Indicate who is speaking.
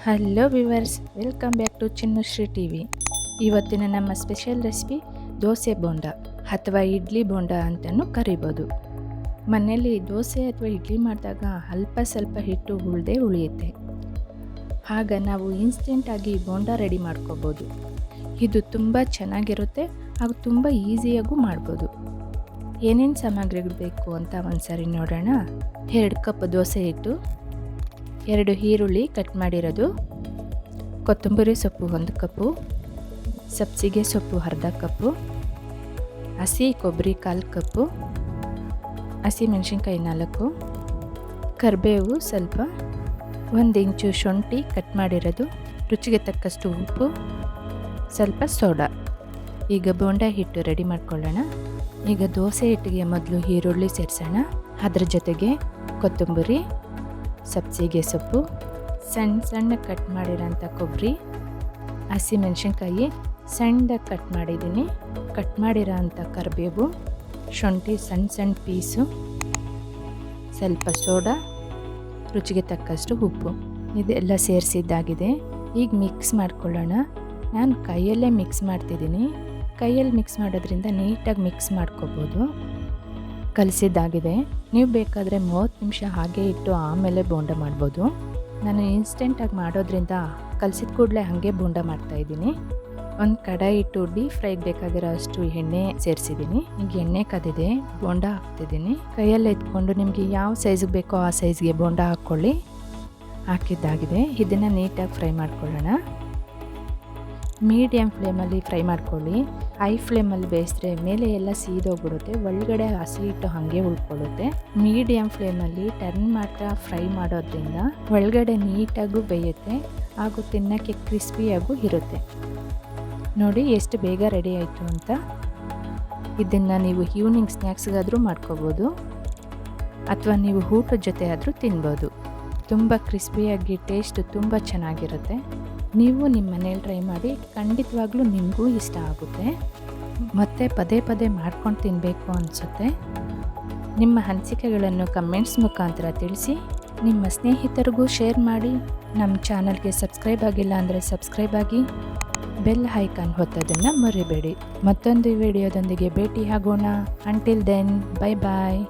Speaker 1: Hello viewers, welcome back to Chinnushree TV. ಇವತ್ತಿನ ನಮ್ಮ special recipe dosa bonda ಅಥವಾ ಇಡ್ಲಿ ಬೋಂಡ ಅಂತಲೂ ಕರಿಬೋದು. ಮನೆಯಲ್ಲಿ ದೋಸೆ ಅಥವಾ ಇಡ್ಲಿ ಮಾಡಿದಾಗ ಅಲ್ಪ ಸ್ವಲ್ಪ ಹಿಟ್ಟು ಉಳಿಯುತ್ತೆ. ಆಗ ನಾವು ಇನ್ಸ್ಟೆಂಟಾಗಿ ಬೋಂಡ ರೆಡಿ ಮಾಡ್ಕೋಬೋದು. ಇದು ತುಂಬ ಚೆನ್ನಾಗಿರುತ್ತೆ ಹಾಗೂ ತುಂಬ ಈಸಿಯಾಗೂ ಮಾಡ್ಬೋದು. ಏನೇನು ಸಾಮಗ್ರಿಗಳು ಬೇಕು ಅಂತ ಒಂದ್ಸರಿ ನೋಡೋಣ. 2 ಕಪ್ ದೋಸೆ ಹಿಟ್ಟು, 2 ಈರುಳ್ಳಿ ಕಟ್ ಮಾಡಿರೋದು, ಕೊತ್ತಂಬರಿ ಸೊಪ್ಪು 1 ಕಪ್ಪು, ಸಬ್ಸಿಗೆ ಸೊಪ್ಪು ಅರ್ಧ ಕಪ್ಪು, ಹಸಿ ಕೊಬ್ಬರಿ 1/4 ಕಪ್ಪು, ಹಸಿ ಮೆಣಸಿನ್ಕಾಯಿ 4, ಕರಿಬೇವು ಸ್ವಲ್ಪ, 1 ಇಂಚು ಶುಂಠಿ ಕಟ್ ಮಾಡಿರೋದು, ರುಚಿಗೆ ತಕ್ಕಷ್ಟು ಉಪ್ಪು, ಸ್ವಲ್ಪ ಸೋಡಾ. ಈಗ ಬೋಂಡ ಹಿಟ್ಟು ರೆಡಿ ಮಾಡ್ಕೊಳ್ಳೋಣ. ಈಗ ದೋಸೆ ಹಿಟ್ಟಿಗೆ ಮೊದಲು ಈರುಳ್ಳಿ ಸೇರಿಸೋಣ. ಅದರ ಜೊತೆಗೆ ಕೊತ್ತಂಬರಿ, ಸಬ್ಸಿಗೆ ಸೊಪ್ಪು, ಸಣ್ಣ ಕಟ್ ಮಾಡಿರೋಂಥ ಕೊಬ್ಬರಿ, ಹಸಿ ಮೆಣಸಿನ್ಕಾಯಿ ಸಣ್ಣದಾಗಿ ಕಟ್ ಮಾಡಿದ್ದೀನಿ, ಕಟ್ ಮಾಡಿರೋ ಅಂಥ ಕರಿಬೇವು, ಶುಂಠಿ ಸಣ್ಣ ಪೀಸು, ಸ್ವಲ್ಪ ಸೋಡಾ, ರುಚಿಗೆ ತಕ್ಕಷ್ಟು ಉಪ್ಪು. ಇದೆಲ್ಲ ಸೇರಿಸಿದ್ದಾಗಿದೆ. ಈಗ ಮಿಕ್ಸ್ ಮಾಡ್ಕೊಳ್ಳೋಣ. ನಾನು ಕೈಯಲ್ಲೇ ಮಿಕ್ಸ್ ಮಾಡ್ತಿದ್ದೀನಿ. ಕೈಯಲ್ಲಿ ಮಿಕ್ಸ್ ಮಾಡೋದ್ರಿಂದ ನೀಟಾಗಿ ಮಿಕ್ಸ್ ಮಾಡ್ಕೋಬೋದು. ಕಲಿಸಿದ್ದಾಗಿದೆ. ನೀವು ಬೇಕಾದರೆ 30 ನಿಮಿಷ ಹಾಗೆ ಇಟ್ಟು ಆಮೇಲೆ ಬೋಂಡ ಮಾಡ್ಬೋದು. ನಾನು ಇನ್ಸ್ಟೆಂಟಾಗಿ ಮಾಡೋದ್ರಿಂದ ಕಲಿಸಿದ ಕೂಡಲೇ ಹಾಗೆ ಬೋಂಡ ಮಾಡ್ತಾಯಿದ್ದೀನಿ. ಒಂದು ಕಡಾಯಿ ಇಟ್ಟು ಡೀಪ್ ಫ್ರೈಗೆ ಬೇಕಾಗಿರೋ ಅಷ್ಟು ಎಣ್ಣೆ ಸೇರಿಸಿದ್ದೀನಿ. ಈಗ ಎಣ್ಣೆ ಕಾದಿದೆ, ಬೋಂಡ ಹಾಕ್ತಿದ್ದೀನಿ. ಕೈಯಲ್ಲಿ ಎತ್ಕೊಂಡು ನಿಮಗೆ ಯಾವ ಸೈಜಿಗೆ ಬೇಕೋ ಆ ಸೈಜ್ಗೆ ಬೋಂಡ ಹಾಕ್ಕೊಳ್ಳಿ. ಹಾಕಿದ್ದಾಗಿದೆ. ಇದನ್ನು ನೀಟಾಗಿ ಫ್ರೈ ಮಾಡ್ಕೊಳ್ಳೋಣ. ಮೀಡಿಯಮ್ ಫ್ಲೇಮಲ್ಲಿ ಫ್ರೈ ಮಾಡ್ಕೊಳ್ಳಿ. ಹೈ ಫ್ಲೇಮಲ್ಲಿ ಬೇಯಿಸಿದ್ರೆ ಮೇಲೆ ಎಲ್ಲ ಸೀದೋಗ್ಬಿಡುತ್ತೆ, ಒಳಗಡೆ ಹಸಿ ಹಿಟ್ಟು ಹಾಗೆ ಉಳ್ಕೊಳ್ಳುತ್ತೆ. ಮೀಡಿಯಮ್ ಫ್ಲೇಮಲ್ಲಿ ಟರ್ನ್ ಮಾಡ್ತಾ ಫ್ರೈ ಮಾಡೋದ್ರಿಂದ ಒಳಗಡೆ ನೀಟಾಗೂ ಬೇಯುತ್ತೆ ಹಾಗೂ ತಿನ್ನೋಕ್ಕೆ ಕ್ರಿಸ್ಪಿಯಾಗೂ ಇರುತ್ತೆ. ನೋಡಿ ಎಷ್ಟು ಬೇಗ ರೆಡಿ ಆಯಿತು ಅಂತ. ಇದನ್ನು ನೀವು ಈವ್ನಿಂಗ್ ಸ್ನ್ಯಾಕ್ಸ್ಗಾದರೂ ಮಾಡ್ಕೋಬೋದು ಅಥವಾ ನೀವು ಊಟದ ಜೊತೆ ಆದರೂ ತಿನ್ಬೋದು. ತುಂಬ ಕ್ರಿಸ್ಪಿಯಾಗಿ ಟೇಸ್ಟ್ ತುಂಬ ಚೆನ್ನಾಗಿರುತ್ತೆ. ನೀವು ನಿಮ್ಮ ಮನೇಲಿ ಟ್ರೈ ಮಾಡಿ, ಖಂಡಿತವಾಗ್ಲೂ ನಿಮಗೂ ಇಷ್ಟ ಆಗುತ್ತೆ. ಮತ್ತು ಪದೇ ಪದೇ ಮಾಡ್ಕೊಂಡು ತಿನ್ನಬೇಕು ಅನಿಸುತ್ತೆ. ನಿಮ್ಮ ಅನಿಸಿಕೆಗಳನ್ನು ಕಮೆಂಟ್ಸ್ ಮುಖಾಂತರ ತಿಳಿಸಿ. ನಿಮ್ಮ ಸ್ನೇಹಿತರಿಗೂ ಶೇರ್ ಮಾಡಿ. ನಮ್ಮ ಚಾನಲ್ಗೆ ಸಬ್ಸ್ಕ್ರೈಬ್ ಆಗಿಲ್ಲ ಅಂದರೆ ಸಬ್ಸ್ಕ್ರೈಬ್ ಆಗಿ, ಬೆಲ್ ಐಕಾನ್ ಒತ್ತೋದನ್ನು ಮರಿಬೇಡಿ. ಮತ್ತೊಂದು ವಿಡಿಯೋದೊಂದಿಗೆ ಭೇಟಿ ಆಗೋಣ. ಅಂಟಿಲ್ ದೆನ್, ಬೈ ಬಾಯ್.